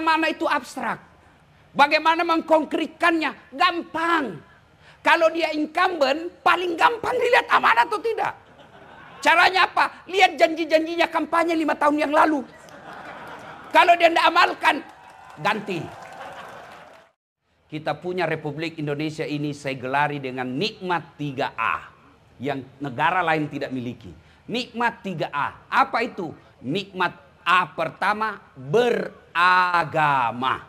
amanah itu abstrak. Bagaimana mengkonkretkannya? Gampang. Kalau dia incumbent, paling gampang dilihat amanah atau tidak. Caranya apa? Lihat janji-janjinya kampanye 5 tahun yang lalu. Kalau dia tidak amalkan, ganti. Kita punya Republik Indonesia ini saya gelari dengan nikmat 3A. Yang negara lain tidak miliki. Nikmat 3A. Apa itu? Nikmat A pertama, beragama.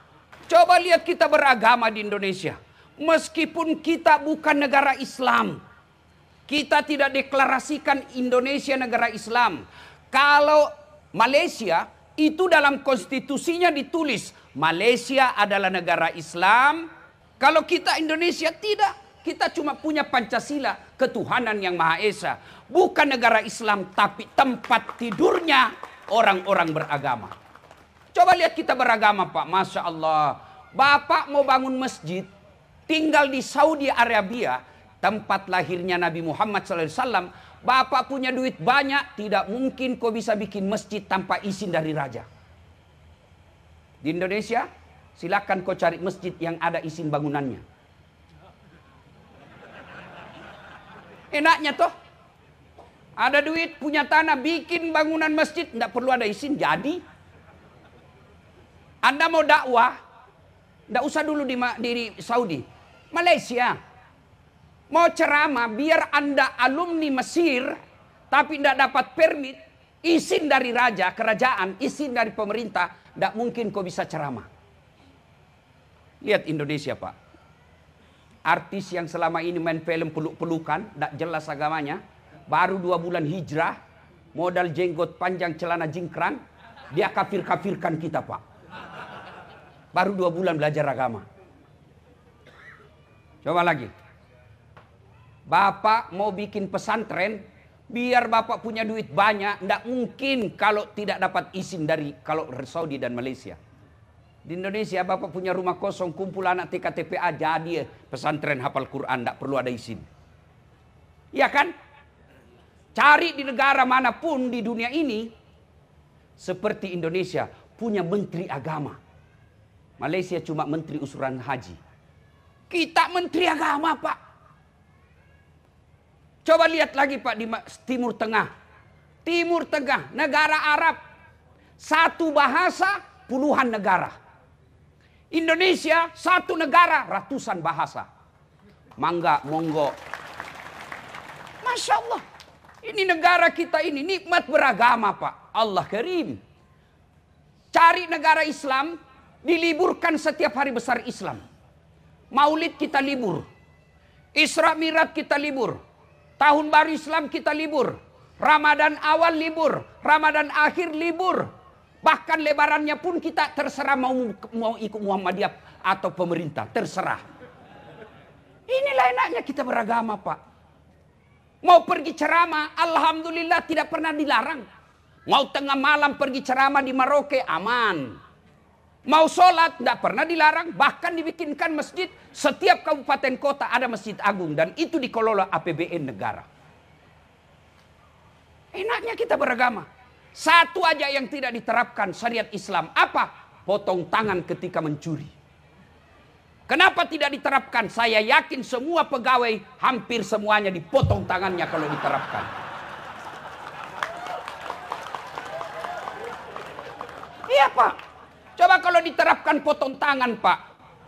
Coba lihat kita beragama di Indonesia. Meskipun kita bukan negara Islam. Kita tidak deklarasikan Indonesia negara Islam. Kalau Malaysia, itu dalam konstitusinya ditulis. Malaysia adalah negara Islam. Kalau kita Indonesia tidak. Kita cuma punya Pancasila, ketuhanan yang Maha Esa. Bukan negara Islam, tapi tempat tidurnya orang-orang beragama. Coba lihat kita beragama, Pak. Masya Allah. Bapak mau bangun masjid, tinggal di Saudi Arabia, tempat lahirnya Nabi Muhammad SAW. Bapak punya duit banyak, tidak mungkin kau bisa bikin masjid tanpa izin dari raja. Di Indonesia, silakan kau cari masjid yang ada izin bangunannya. Enaknya toh. Ada duit, punya tanah, bikin bangunan masjid, tidak perlu ada izin, jadi. Anda mau dakwah, tidak usah dulu di Saudi. Malaysia. Mau ceramah, biar Anda alumni Mesir, tapi tidak dapat permit, izin dari raja, kerajaan, izin dari pemerintah, tidak mungkin kau bisa ceramah. Lihat Indonesia, Pak. Artis yang selama ini main film peluk-pelukan, tidak jelas agamanya, baru 2 bulan hijrah, modal jenggot panjang celana jingkrang, dia kafir-kafirkan kita, Pak. Baru 2 bulan belajar agama. Coba lagi. Bapak mau bikin pesantren, biar Bapak punya duit banyak, tidak mungkin kalau tidak dapat izin dari kalau Saudi dan Malaysia. Di Indonesia Bapak punya rumah kosong, kumpul anak TKTPA, jadi pesantren hafal Quran, tidak perlu ada izin. Iya kan? Cari di negara manapun di dunia ini, seperti Indonesia, punya menteri agama. Malaysia cuma menteri usuran haji. Kita menteri agama, Pak. Coba lihat lagi, Pak, di Timur Tengah. Timur Tengah, negara Arab. Satu bahasa, puluhan negara. Indonesia, satu negara, ratusan bahasa. Mangga, monggo. Masya Allah. Ini negara kita ini, nikmat beragama, Pak. Allah Karim. Cari negara Islam, diliburkan setiap hari besar Islam. Maulid kita libur. Isra Mi'raj kita libur. Tahun baru Islam kita libur. Ramadan awal libur. Ramadan akhir libur. Bahkan lebarannya pun kita terserah mau ikut Muhammadiyah atau pemerintah. Terserah. Inilah enaknya kita beragama, Pak. Mau pergi ceramah, alhamdulillah tidak pernah dilarang. Mau tengah malam pergi ceramah di Merauke, aman. Mau sholat, tidak pernah dilarang. Bahkan dibikinkan masjid. Setiap kabupaten kota ada masjid agung. Dan itu dikelola APBN negara. Enaknya kita beragama. Satu aja yang tidak diterapkan syariat Islam. Apa? Potong tangan ketika mencuri. Kenapa tidak diterapkan? Saya yakin semua pegawai hampir semuanya dipotong tangannya kalau diterapkan. Iya, Pak. Coba kalau diterapkan potong tangan, Pak.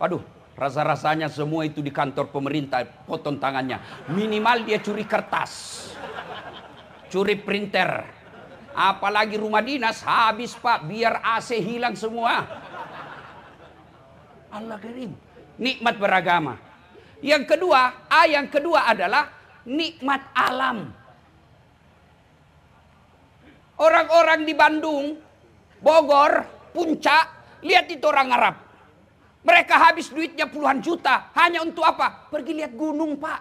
Waduh, rasa-rasanya semua itu di kantor pemerintah potong tangannya. Minimal dia curi kertas. Curi printer. Apalagi rumah dinas habis, Pak. Biar AC hilang semua. Allah Karim. Nikmat beragama. Yang kedua adalah nikmat alam. Orang-orang di Bandung, Bogor, Puncak, lihat itu orang Arab. Mereka habis duitnya puluhan juta. Hanya untuk apa? Pergi lihat gunung, Pak.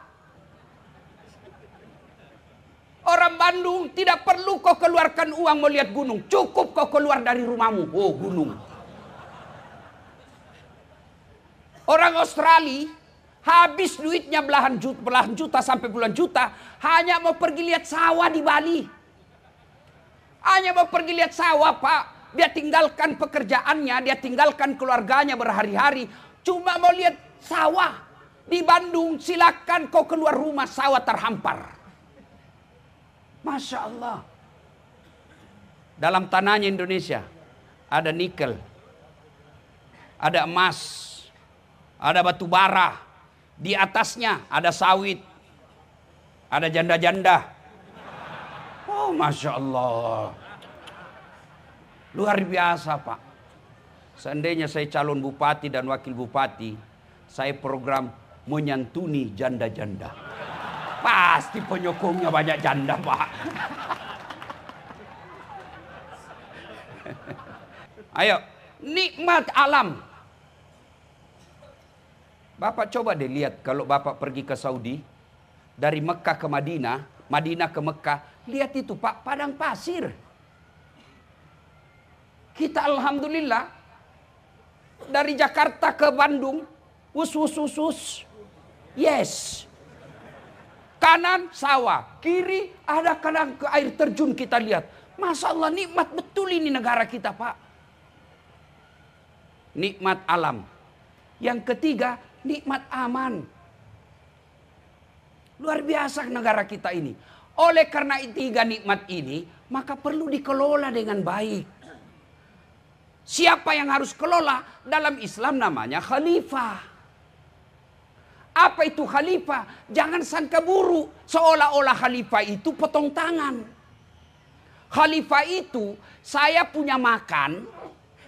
Orang Bandung tidak perlu kau keluarkan uang mau lihat gunung. Cukup kau keluar dari rumahmu. Oh, gunung. Orang Australia habis duitnya belahan juta sampai puluhan juta. Hanya mau pergi lihat sawah di Bali. Hanya mau pergi lihat sawah, Pak. Dia tinggalkan pekerjaannya, dia tinggalkan keluarganya berhari-hari. Cuma mau lihat sawah. Di Bandung silakan kau keluar rumah, sawah terhampar. Masya Allah. Dalam tanahnya Indonesia ada nikel, ada emas, ada batu bara. Di atasnya ada sawit, ada janda-janda. Oh Masya Allah. Luar biasa Pak. Seandainya saya calon bupati dan wakil bupati, saya program menyantuni janda-janda. Pasti penyokongnya banyak janda Pak. Ayo, nikmat alam. Bapak coba deh lihat kalau Bapak pergi ke Saudi, dari Mekah ke Madinah, Madinah ke Mekah, lihat itu Pak, padang pasir. Kita alhamdulillah dari Jakarta ke Bandung, us. Yes. Kanan sawah, kiri ada kadang ke air terjun kita lihat. Masya Allah, nikmat betul ini negara kita Pak. Nikmat alam. Yang ketiga, nikmat aman. Luar biasa negara kita ini. Oleh karena tiga nikmat ini, maka perlu dikelola dengan baik. Siapa yang harus kelola? Dalam Islam namanya khalifah. Apa itu khalifah? Jangan sangka buruk. Seolah-olah khalifah itu potong tangan. Khalifah itu saya punya makan.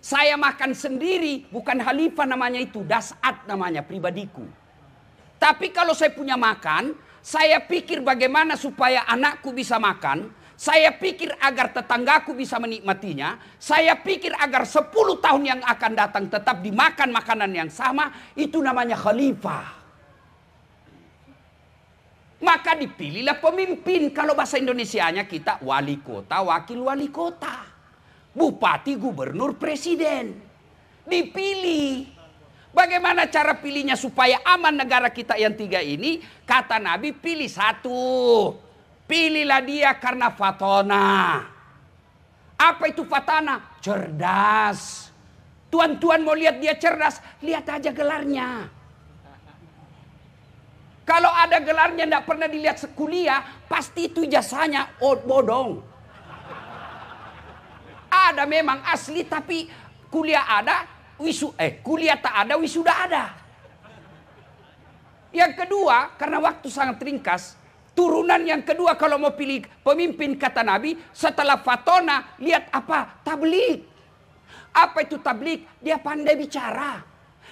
Saya makan sendiri. Bukan khalifah namanya itu. Das'at namanya pribadiku. Tapi kalau saya punya makan. Saya pikir bagaimana supaya anakku bisa makan. Saya pikir agar tetanggaku bisa menikmatinya. Saya pikir agar 10 tahun yang akan datang tetap dimakan makanan yang sama. Itu namanya khalifah. Maka dipilihlah pemimpin. Kalau bahasa Indonesianya kita wali kota, wakil wali kota. Bupati, gubernur, presiden. Dipilih. Bagaimana cara pilihnya supaya aman negara kita yang tiga ini? Kata Nabi, pilih satu. Pilihlah dia karena fatona. Apa itu fatana? Cerdas. Tuan-tuan mau lihat dia cerdas, lihat aja gelarnya. Kalau ada gelarnya tidak pernah dilihat kuliah, pasti itu ijazahnya bodong. Ada memang asli tapi kuliah ada, kuliah tak ada, wisuda ada. Yang kedua, karena waktu sangat ringkas, turunan yang kedua kalau mau pilih pemimpin kata Nabi, setelah fatona, lihat apa? Tablik. Apa itu tablik? Dia pandai bicara.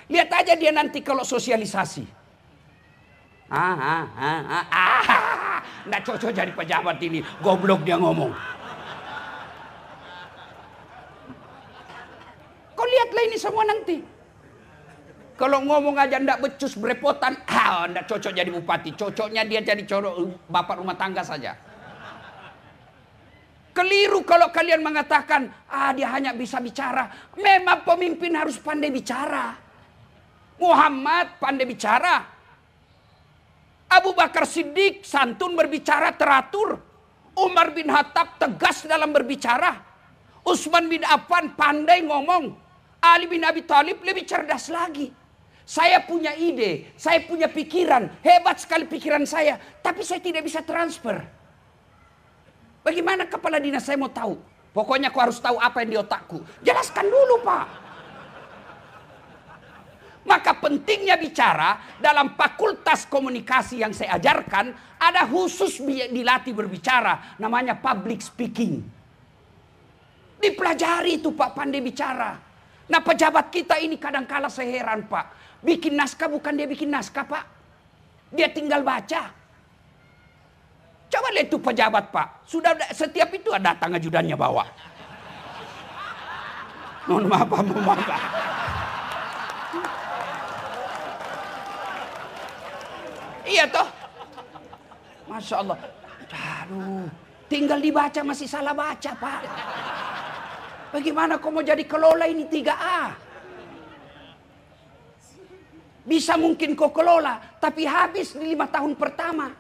Lihat aja dia nanti kalau sosialisasi. Nggak cocok jadi pejabat ini. Goblok dia ngomong. Kau lihatlah ini semua nanti. Kalau ngomong aja ndak becus berepotan, ndak cocok jadi bupati. Cocoknya dia jadi bapak rumah tangga saja. Keliru kalau kalian mengatakan, dia hanya bisa bicara. Memang pemimpin harus pandai bicara. Muhammad pandai bicara. Abu Bakar Siddiq santun berbicara teratur. Umar bin Khattab tegas dalam berbicara. Utsman bin Affan pandai ngomong. Ali bin Abi Thalib lebih cerdas lagi. Saya punya ide, saya punya pikiran, hebat sekali pikiran saya, tapi saya tidak bisa transfer. Bagaimana kepala dinas saya mau tahu? Pokoknya aku harus tahu apa yang di otakku. Jelaskan dulu Pak. Maka pentingnya bicara dalam fakultas komunikasi yang saya ajarkan, ada khusus dilatih berbicara, namanya public speaking. Dipelajari itu Pak, pandai bicara. Nah pejabat kita ini kadang-kala saya heran Pak. Bikin naskah bukan dia bikin naskah Pak. Dia tinggal baca. Coba lihat itu pejabat Pak. Sudah setiap itu ada datang ajudannya bawa. Mohon maaf Pak. Iya toh. Masya Allah. Aduh. Tinggal dibaca masih salah baca Pak. Bagaimana kau mau jadi kelola ini 3A? Bisa mungkin kau kelola, tapi habis di 5 tahun pertama.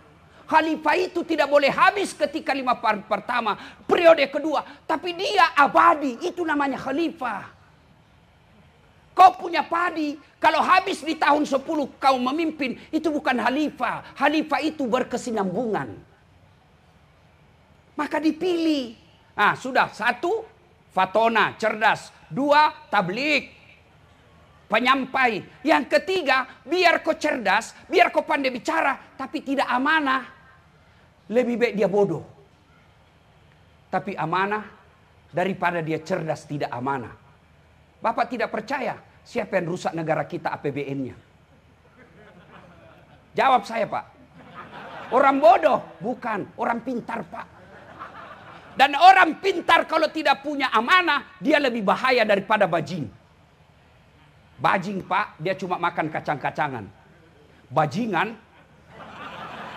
Khalifah itu tidak boleh habis ketika 5 tahun pertama, periode kedua. Tapi dia abadi, itu namanya khalifah. Kau punya padi, kalau habis di tahun 10 kau memimpin, itu bukan khalifah. Khalifah itu berkesinambungan. Maka dipilih. Nah, sudah. 1, fatona, cerdas. 2, tablik, penyampai. Yang ketiga, biar kau cerdas, biar kau pandai bicara, tapi tidak amanah. Lebih baik dia bodoh. Tapi amanah daripada dia cerdas tidak amanah. Bapak tidak percaya siapa yang rusak negara kita APBN-nya? Jawab saya, Pak. Orang bodoh? Bukan, orang pintar, Pak. Dan orang pintar kalau tidak punya amanah, dia lebih bahaya daripada bajing. Bajing, Pak, dia cuma makan kacang-kacangan. Bajingan,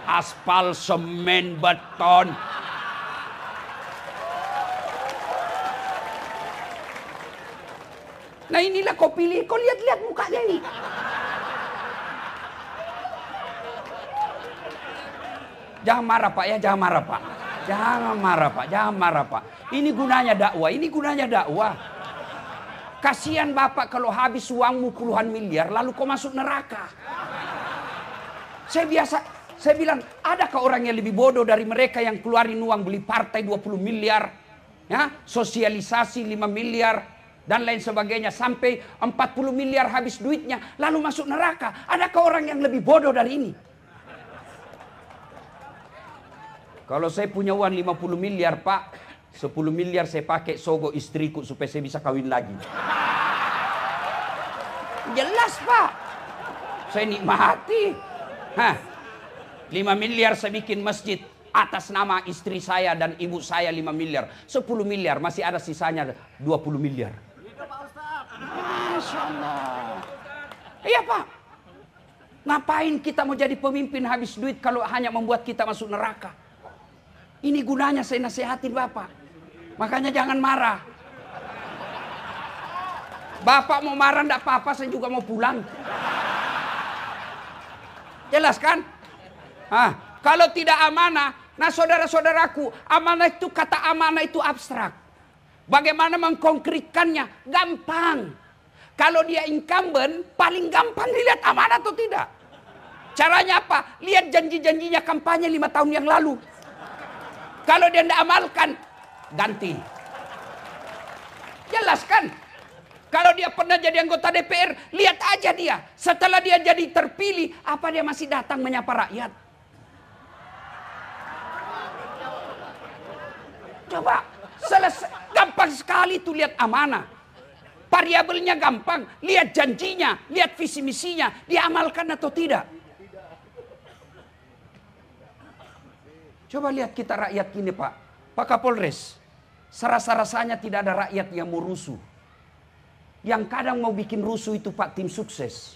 aspal, semen, beton. Nah inilah kau pilih, kau lihat-lihat mukanya ini. Jangan marah, Pak, ya, jangan marah, Pak. Jangan marah, Pak, jangan marah, Pak. Ini gunanya dakwah, ini gunanya dakwah. Kasihan Bapak kalau habis uangmu puluhan miliar lalu kau masuk neraka. Saya bilang, adakah orang yang lebih bodoh dari mereka yang keluarin uang beli partai 20 miliar, ya, sosialisasi 5 miliar dan lain sebagainya sampai 40 miliar habis duitnya lalu masuk neraka. Adakah orang yang lebih bodoh dari ini? Kalau saya punya uang 50 miliar, Pak, 10 miliar saya pakai sogok istriku supaya saya bisa kawin lagi. Jelas, Pak. Saya nikmati. 5 miliar saya bikin masjid atas nama istri saya dan ibu saya 5 miliar. 10 miliar masih ada sisanya 20 miliar. Masya Allah. Iya, Pak. Ngapain kita mau jadi pemimpin habis duit kalau hanya membuat kita masuk neraka? Ini gunanya saya nasihatin Bapak. Makanya jangan marah. Bapak mau marah enggak apa-apa, saya juga mau pulang. Jelas kan? Kalau tidak amanah, nah saudara-saudaraku, amanah itu, kata amanah itu abstrak. Bagaimana mengkonkretkannya? Gampang. Kalau dia incumbent, paling gampang dilihat amanah atau tidak. Caranya apa? Lihat janji-janjinya kampanye 5 tahun yang lalu. Kalau dia tidak amalkan, ganti. Jelas kan? Kalau dia pernah jadi anggota DPR, lihat aja dia. Setelah dia jadi terpilih, apa dia masih datang menyapa rakyat? Coba, selesai. Gampang sekali tuh lihat amanah. Variabelnya gampang. Lihat janjinya, lihat visi misinya. Diamalkan atau tidak? Coba lihat kita rakyat gini, Pak. Pak Kapolres, serasa-rasanya tidak ada rakyat yang mau rusuh. Yang kadang mau bikin rusuh itu, Pak, tim sukses.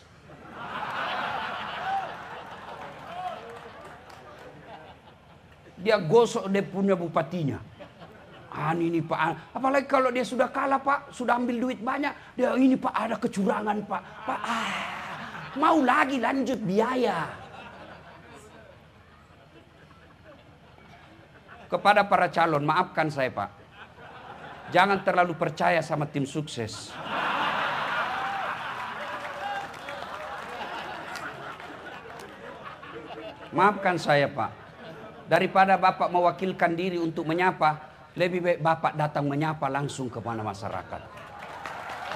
Dia gosok dia punya bupatinya. Ini Pak, apalagi kalau dia sudah kalah, Pak, sudah ambil duit banyak. Dia ini, Pak, ada kecurangan, Pak. Pak, mau lagi lanjut biaya. Kepada para calon, maafkan saya, Pak. Jangan terlalu percaya sama tim sukses. Maafkan saya, Pak. Daripada Bapak mewakilkan diri untuk menyapa, lebih baik Bapak datang menyapa langsung kepada masyarakat.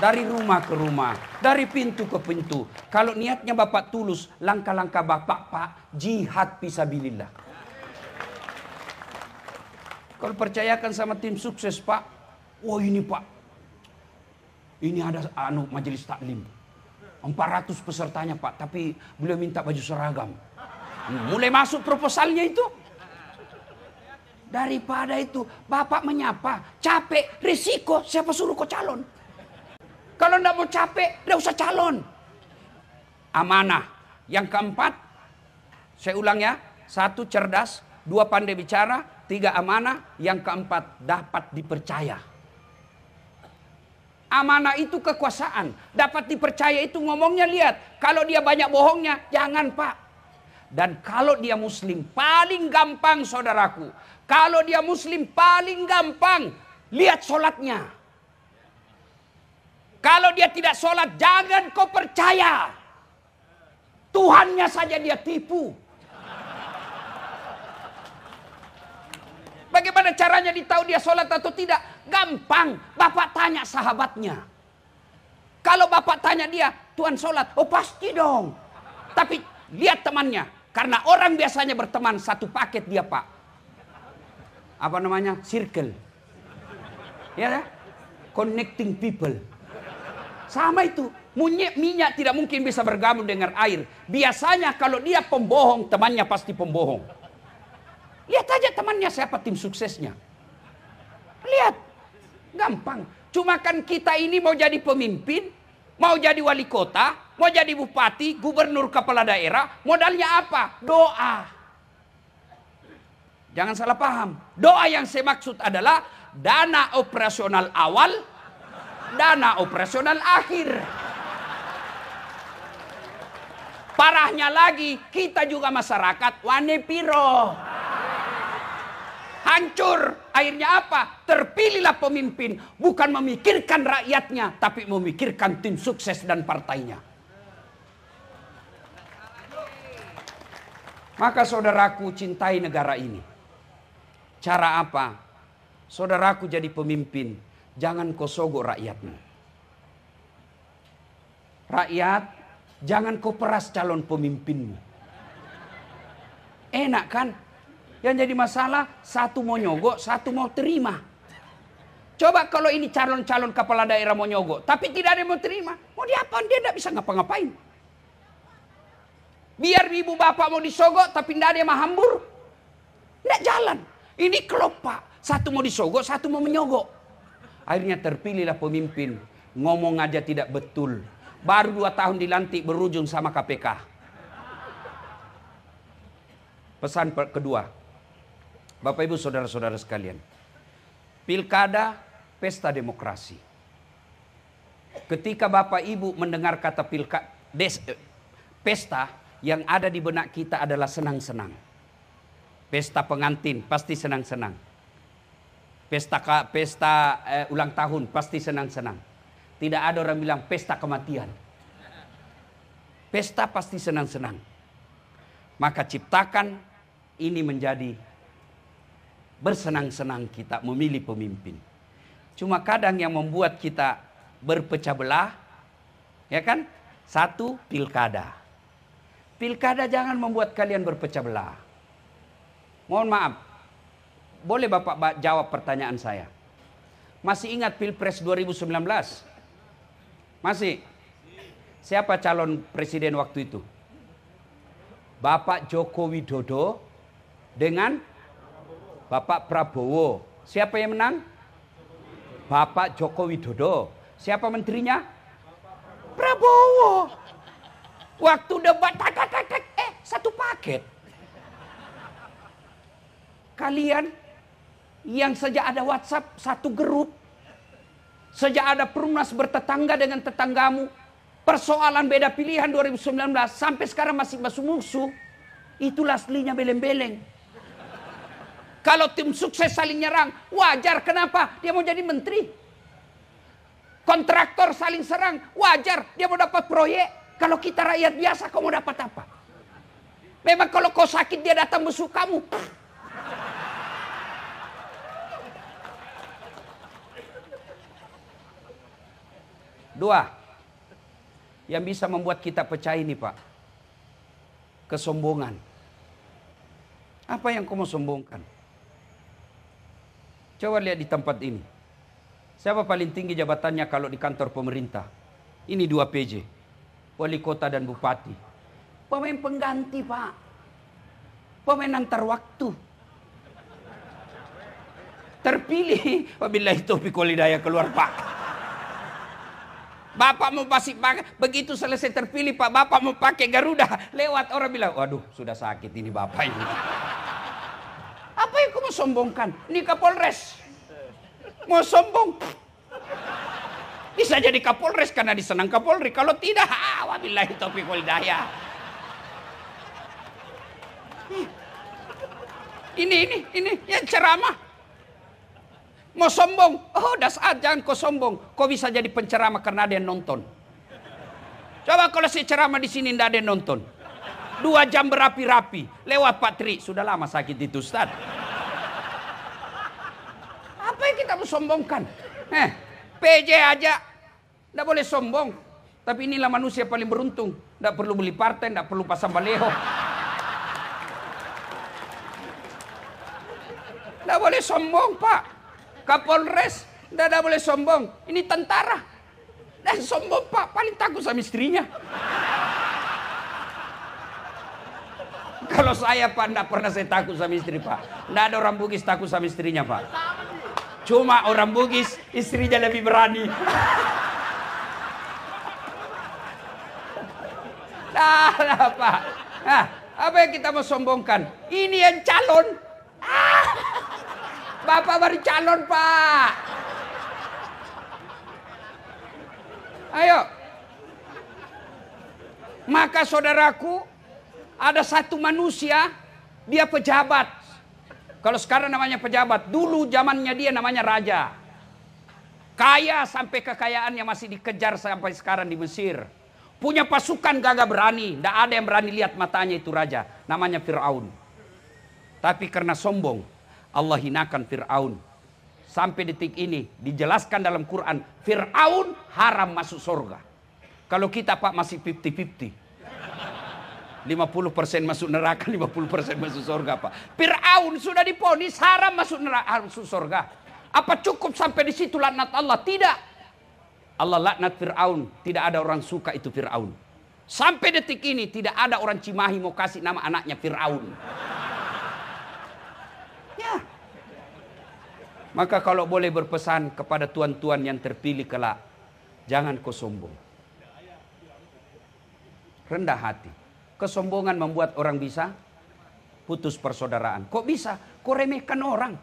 Dari rumah ke rumah, dari pintu ke pintu. Kalau niatnya Bapak tulus, langkah-langkah Bapak, Pak, jihad fisabilillah. Kalau percayakan sama tim sukses, Pak, wah ini, Pak, ini ada majelis taklim, 400 pesertanya, Pak, tapi beliau minta baju seragam. Mulai masuk proposalnya itu. Daripada itu, Bapak menyapa, capek, risiko, siapa suruh kau calon? Kalau enggak mau capek, enggak usah calon. Amanah. Yang keempat, saya ulang ya, 1 cerdas, 2 pandai bicara, 3 amanah, yang keempat dapat dipercaya. Amanah itu kekuasaan, dapat dipercaya itu ngomongnya lihat. Kalau dia banyak bohongnya, jangan, Pak. Dan kalau dia muslim paling gampang saudaraku. Kalau dia muslim paling gampang. Lihat sholatnya. Kalau dia tidak sholat jangan kau percaya. Tuhannya saja dia tipu. Bagaimana caranya ditahu dia sholat atau tidak? Gampang. Bapak tanya sahabatnya. Kalau bapak tanya dia, Tuhan sholat. Oh pasti dong. Tapi lihat temannya. Karena orang biasanya berteman satu paket dia pak. Apa namanya? Circle. Ya, connecting people. Sama itu. Minyak tidak mungkin bisa bergabung dengan air. Biasanya kalau dia pembohong, temannya pasti pembohong. Lihat aja temannya siapa tim suksesnya. Lihat. Gampang. Cuma kan kita ini mau jadi pemimpin, mau jadi wali kota, mau jadi bupati, gubernur, kepala daerah, modalnya apa? Doa. Jangan salah paham. Doa yang saya maksud adalah dana operasional awal, dana operasional akhir. Parahnya lagi, kita juga masyarakat wane piro. Hancur. Akhirnya apa? Terpilihlah pemimpin. Bukan memikirkan rakyatnya, tapi memikirkan tim sukses dan partainya. Maka saudaraku cintai negara ini. Cara apa? Saudaraku jadi pemimpin. Jangan kau sogok rakyatmu. Rakyat, jangan kau peras calon pemimpinmu. Enak kan? Yang jadi masalah, satu mau nyogok, satu mau terima. Coba kalau ini calon-calon kepala daerah mau nyogok, tapi tidak ada yang mau terima. Mau diapain? Dia tidak bisa ngapa-ngapain. Biar ibu bapak mau disogok, tapi tidak ada yang mahambur. Tidak jalan. Ini kelopak. Satu mau disogok, satu mau menyogok. Akhirnya terpilihlah pemimpin. Ngomong aja tidak betul. Baru 2 tahun dilantik berujung sama KPK. Pesan kedua. Bapak ibu saudara-saudara sekalian. Pilkada pesta demokrasi. Ketika bapak ibu mendengar kata pesta, yang ada di benak kita adalah senang-senang. Pesta pengantin pasti senang-senang. Pesta ulang tahun pasti senang-senang. Tidak ada orang bilang pesta kematian. Pesta pasti senang-senang. Maka ciptakan ini menjadi bersenang-senang kita memilih pemimpin. Cuma kadang yang membuat kita berpecah belah, ya kan? Satu, pilkada. Pilkada jangan membuat kalian berpecah belah. Mohon maaf, boleh Bapak jawab pertanyaan saya? Masih ingat Pilpres 2019? Masih? Siapa calon presiden waktu itu? Bapak Joko Widodo dengan Bapak Prabowo. Siapa yang menang? Bapak Joko Widodo. Siapa menterinya? Prabowo. Waktu debat satu paket. Kalian yang sejak ada WhatsApp satu grup, sejak ada Perumnas bertetangga dengan tetanggamu, persoalan beda pilihan 2019 sampai sekarang masih musuh. Itulah aslinya beleng-beleng. Kalau tim sukses saling nyerang, wajar. Kenapa? Dia mau jadi menteri. Kontraktor saling serang, wajar. Dia mau dapat proyek. Kalau kita rakyat biasa, kau mau dapat apa? Memang kalau kau sakit, dia datang musuh kamu. Dua, yang bisa membuat kita pecah ini Pak. Kesombongan. Apa yang kau mau sombongkan? Coba lihat di tempat ini. Siapa paling tinggi jabatannya kalau di kantor pemerintah? Ini 2 PJ. Wali kota dan bupati. Pemain pengganti Pak. Pemain antar waktu. Terpilih. Wabillahi taufiq wal hidayah keluar Pak. Bapak mau pakai, begitu selesai terpilih Pak, Bapak mau pakai Garuda. Lewat orang bilang, waduh sudah sakit ini Bapak ini. Apa yang kau mau sombongkan? Ini Kapolres. Mau sombong. Bisa jadi Kapolres karena disenang Kapolri. Kalau tidak, wabillahi taufiq wal hidayah. Ini yang ceramah. Mau sombong, oh dasar jangan kau sombong. Kau bisa jadi penceramah karena ada yang nonton. Coba kalau si ceramah di sini tidak ada yang nonton. 2 jam berapi-rapi, lewat Pak Tri, sudah lama sakit itu Ustaz. Apa yang kita mau sombongkan? PJ aja, tidak boleh sombong. Tapi inilah manusia paling beruntung. Tidak perlu beli partai, tidak perlu pasang baleho. Tidak boleh sombong Pak. Kapolres, tidak boleh sombong. Ini tentara. Dan sombong Pak, paling takut sama istrinya. Kalau saya Pak, tidak pernah saya takut sama istri Pak. Tidak ada orang Bugis takut sama istrinya Pak. Cuma orang Bugis, istrinya lebih berani. Nah Pak. Nah, apa yang kita mau sombongkan? Ini yang calon. Bapak baru calon Pak. Ayo. Maka saudaraku, ada satu manusia, dia pejabat. Kalau sekarang namanya pejabat, dulu zamannya dia namanya raja. Kaya sampai kekayaannya masih dikejar sampai sekarang di Mesir. Punya pasukan gagah berani, tidak ada yang berani lihat matanya itu raja. Namanya Fir'aun. Tapi karena sombong, Allah hinakan Fir'aun. Sampai detik ini dijelaskan dalam Quran, Fir'aun haram masuk surga. Kalau kita Pak masih 50-50. 50% masuk neraka, 50% masuk surga Pak. Fir'aun sudah diponis haram masuk neraka, masuk surga. Apa cukup sampai di situ laknat Allah? Tidak. Allah laknat Fir'aun. Tidak ada orang suka itu Fir'aun. Sampai detik ini tidak ada orang Cimahi mau kasih nama anaknya Fir'aun. Ya. Maka kalau boleh berpesan kepada tuan-tuan yang terpilih kelak, jangan kau sombong. Rendah hati. Kesombongan membuat orang bisa putus persaudaraan. Kok bisa? Kau remehkan orang.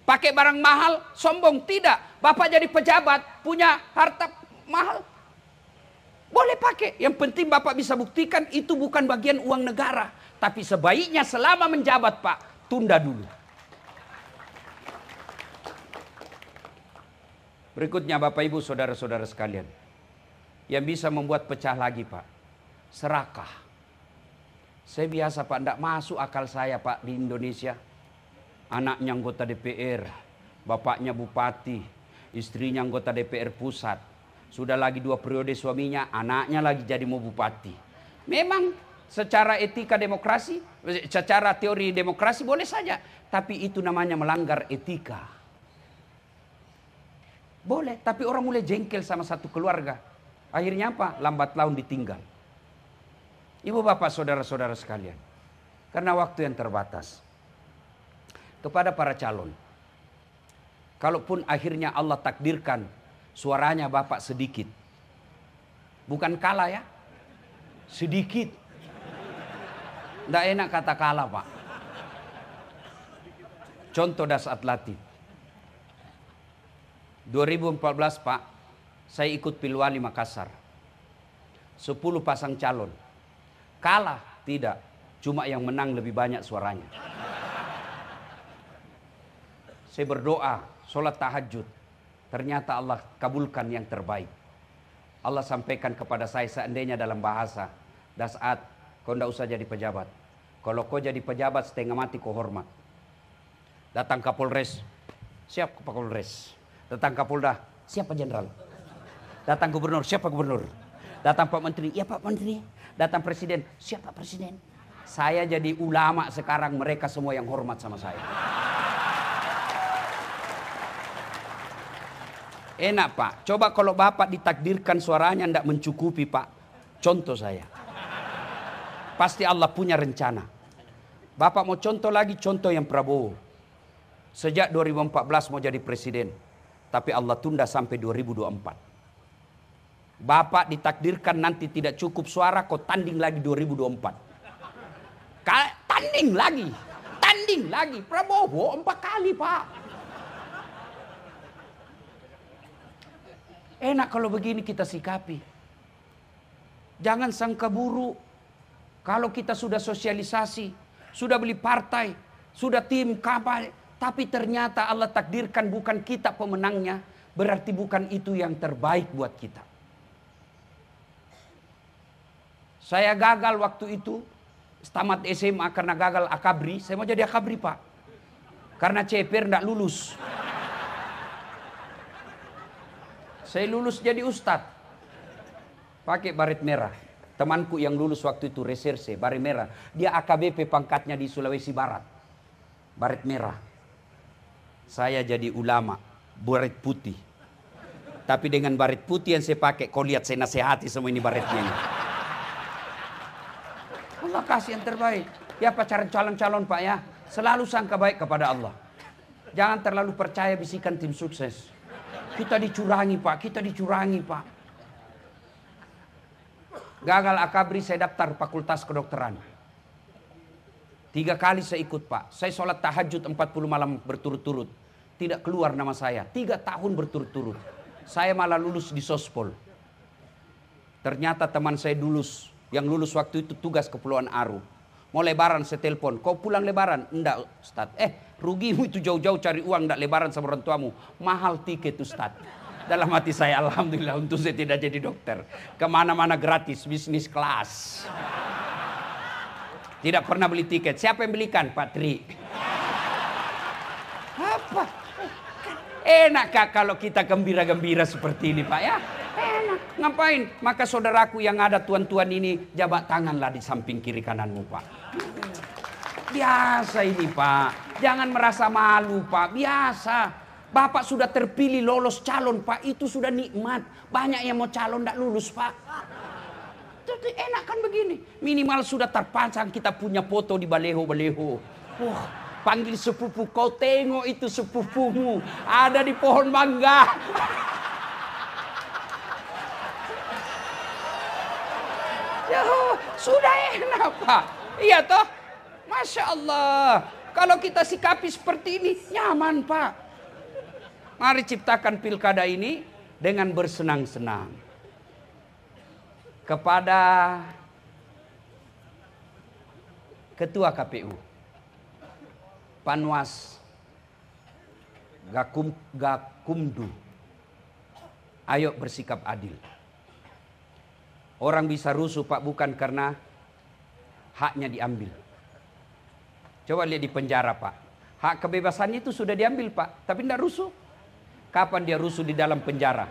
Pakai barang mahal, sombong. Tidak. Bapak jadi pejabat, punya harta mahal. Boleh pakai. Yang penting Bapak bisa buktikan itu bukan bagian uang negara. Tapi sebaiknya selama menjabat Pak, tunda dulu. Berikutnya Bapak Ibu saudara-saudara sekalian. Yang bisa membuat pecah lagi Pak. Serakah. Saya biasa Pak, tidak masuk akal saya Pak di Indonesia. Anaknya anggota DPR, bapaknya bupati, istrinya anggota DPR pusat. Sudah lagi 2 periode suaminya, anaknya lagi jadi mau bupati. Memang secara etika demokrasi, secara teori demokrasi boleh saja. Tapi itu namanya melanggar etika. Boleh, tapi orang mulai jengkel sama satu keluarga. Akhirnya apa? Lambat laun ditinggal. Ibu bapak saudara-saudara sekalian. Karena waktu yang terbatas. Kepada para calon. Kalaupun akhirnya Allah takdirkan suaranya bapak sedikit. Bukan kalah ya. Sedikit. Tidak enak kata kalah Pak. Contoh dasar latih. 2014 Pak, saya ikut Pilwali Makassar. 10 pasang calon. Kalah? Tidak. Cuma yang menang lebih banyak suaranya. Saya berdoa, sholat tahajud. Ternyata Allah kabulkan yang terbaik. Allah sampaikan kepada saya seandainya dalam bahasa. Dasat, kau tidak usah jadi pejabat. Kalau kau jadi pejabat setengah mati kau hormat. Datang Kapolres. Siap Kapolres. Datang Kapolda, siapa jenderal? Datang gubernur, siapa gubernur? Datang Pak Menteri, iya Pak Menteri. Datang Presiden, siapa Presiden? Saya jadi ulama sekarang, mereka semua yang hormat sama saya. Enak Pak, coba kalau Bapak ditakdirkan suaranya tidak mencukupi Pak. Contoh saya. Pasti Allah punya rencana. Bapak mau contoh lagi, contoh yang Prabowo. Sejak 2014 mau jadi presiden. Tapi Allah tunda sampai 2024. Bapak ditakdirkan nanti tidak cukup suara, kau tanding lagi 2024. Tanding lagi. Tanding lagi. Prabowo 4 kali Pak. Enak kalau begini kita sikapi. Jangan sangka buruk. Kalau kita sudah sosialisasi. sudah beli partai, sudah tim kampanye. Tapi ternyata Allah takdirkan bukan kita pemenangnya. Berarti bukan itu yang terbaik buat kita. Saya gagal waktu itu. Tamat SMA karena gagal akabri. Saya mau jadi akabri, Pak. Karena CPR enggak lulus. Saya lulus jadi ustadz. Pakai baret merah. Temanku yang lulus waktu itu reserse, baret merah. Dia AKBP pangkatnya di Sulawesi Barat. Baret merah. Saya jadi ulama, baret putih. Tapi dengan baret putih yang saya pakai, kau lihat saya nasihati semua ini baretnya ini. Allah kasih yang terbaik. Ya pacaran calon-calon Pak ya. Selalu sangka baik kepada Allah. Jangan terlalu percaya bisikan tim sukses. Kita dicurangi Pak, kita dicurangi Pak. Gagal akabri saya daftar fakultas kedokteran. 3 kali saya ikut Pak. Saya sholat tahajud 40 malam berturut-turut. Tidak keluar nama saya. 3 tahun berturut-turut. Saya malah lulus di Sospol. Ternyata teman saya lulus. Yang lulus waktu itu tugas Kepulauan Aru. Mau lebaran saya telepon. Kau pulang lebaran? Enggak Ustaz. Rugimu itu jauh-jauh cari uang. Enggak lebaran sama orang tuamu. Mahal tiket Ustaz. Dalam hati saya alhamdulillah untuk saya tidak jadi dokter. Kemana-mana gratis. Bisnis kelas. Tidak pernah beli tiket. Siapa yang belikan? Patri. Apa? Enak kalau kita gembira-gembira seperti ini Pak ya? Enak. Ngapain? Maka saudaraku yang ada tuan-tuan ini, jabat tanganlah di samping kiri kananmu Pak. Biasa ini Pak. Jangan merasa malu Pak. Biasa. Bapak sudah terpilih lolos calon Pak. Itu sudah nikmat. Banyak yang mau calon tidak lulus Pak. Jadi enak kan begini. Minimal sudah terpasang kita punya foto di baleho-baleho. Wah. Panggil sepupu, kau tengok itu sepupumu. Ada di pohon mangga. Ya, sudah enak Pak. Iya toh? Masya Allah. Kalau kita sikapi seperti ini, nyaman Pak. Mari ciptakan pilkada ini dengan bersenang-senang. Kepada Ketua KPU. Panwas Gakumdu, ayo bersikap adil. Orang bisa rusuh Pak bukan karena haknya diambil. Coba lihat di penjara Pak. Hak kebebasannya itu sudah diambil Pak, tapi tidak rusuh. Kapan dia rusuh di dalam penjara?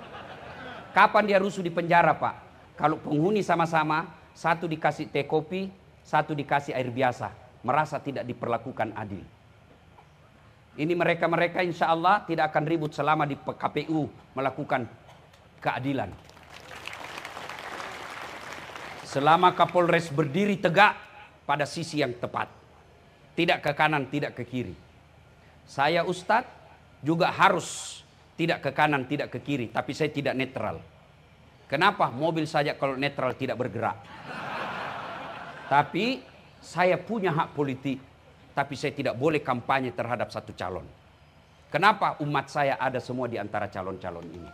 Kapan dia rusuh di penjara Pak? Kalau penghuni sama-sama, satu dikasih teh kopi, satu dikasih air biasa. Merasa tidak diperlakukan adil. Ini mereka-mereka insya Allah tidak akan ribut selama di KPU melakukan keadilan. Selama Kapolres berdiri tegak pada sisi yang tepat. Tidak ke kanan, tidak ke kiri. Saya Ustadz juga harus tidak ke kanan, tidak ke kiri. Tapi saya tidak netral. Kenapa? Mobil saja kalau netral tidak bergerak. Tapi saya punya hak politik. Tapi saya tidak boleh kampanye terhadap satu calon. Kenapa? Umat saya ada semua di antara calon-calon ini.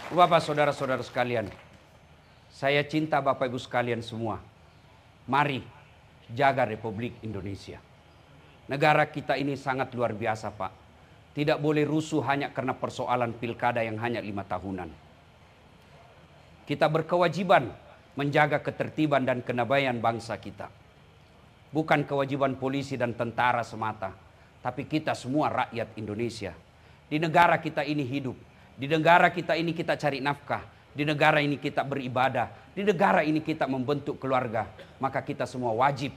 Bapak, saudara-saudara sekalian. Saya cinta Bapak Ibu sekalian semua. Mari jaga Republik Indonesia. Negara kita ini sangat luar biasa Pak. Tidak boleh rusuh hanya karena persoalan pilkada yang hanya 5 tahunan. Kita berkewajiban menjaga ketertiban dan kenabayan bangsa kita. Bukan kewajiban polisi dan tentara semata, tapi kita semua rakyat Indonesia. Di negara kita ini hidup, di negara kita ini kita cari nafkah, di negara ini kita beribadah, di negara ini kita membentuk keluarga. Maka kita semua wajib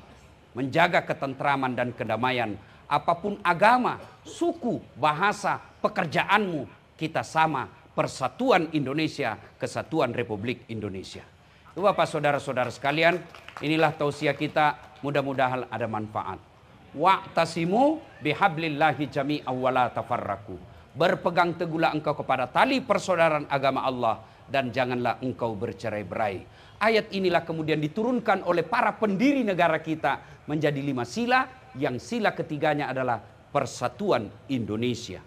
menjaga ketentraman dan kedamaian. Apapun agama, suku, bahasa, pekerjaanmu, kita sama. Persatuan Indonesia, Kesatuan Republik Indonesia. Bapak saudara-saudara sekalian, inilah tausiah kita. Mudah-mudahan ada manfaat. Wa'tasimu bihablillahi jami'an wa la tafarraqu. Berpegang teguhlah engkau kepada tali persaudaraan agama Allah dan janganlah engkau bercerai-berai. Ayat inilah kemudian diturunkan oleh para pendiri negara kita menjadi 5 sila, yang sila ketiganya adalah persatuan Indonesia.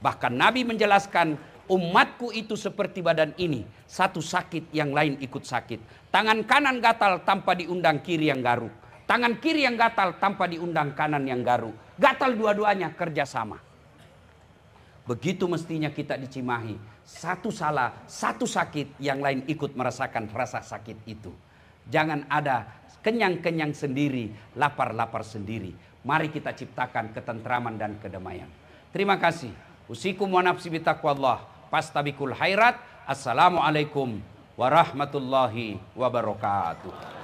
Bahkan Nabi menjelaskan, umatku itu seperti badan ini, satu sakit yang lain ikut sakit. Tangan kanan gatal tanpa diundang kiri yang garuk. Tangan kiri yang gatal tanpa diundang kanan yang garuk. Gatal dua-duanya kerjasama. Begitu mestinya kita di Cimahi. Satu salah, satu sakit, yang lain ikut merasakan rasa sakit itu. Jangan ada kenyang-kenyang sendiri, lapar-lapar sendiri. Mari kita ciptakan ketentraman dan kedamaian. Terima kasih. Usikum wa nafsi bitaqwallah. Fastabikul khairat. Assalamualaikum warahmatullahi wabarakatuh.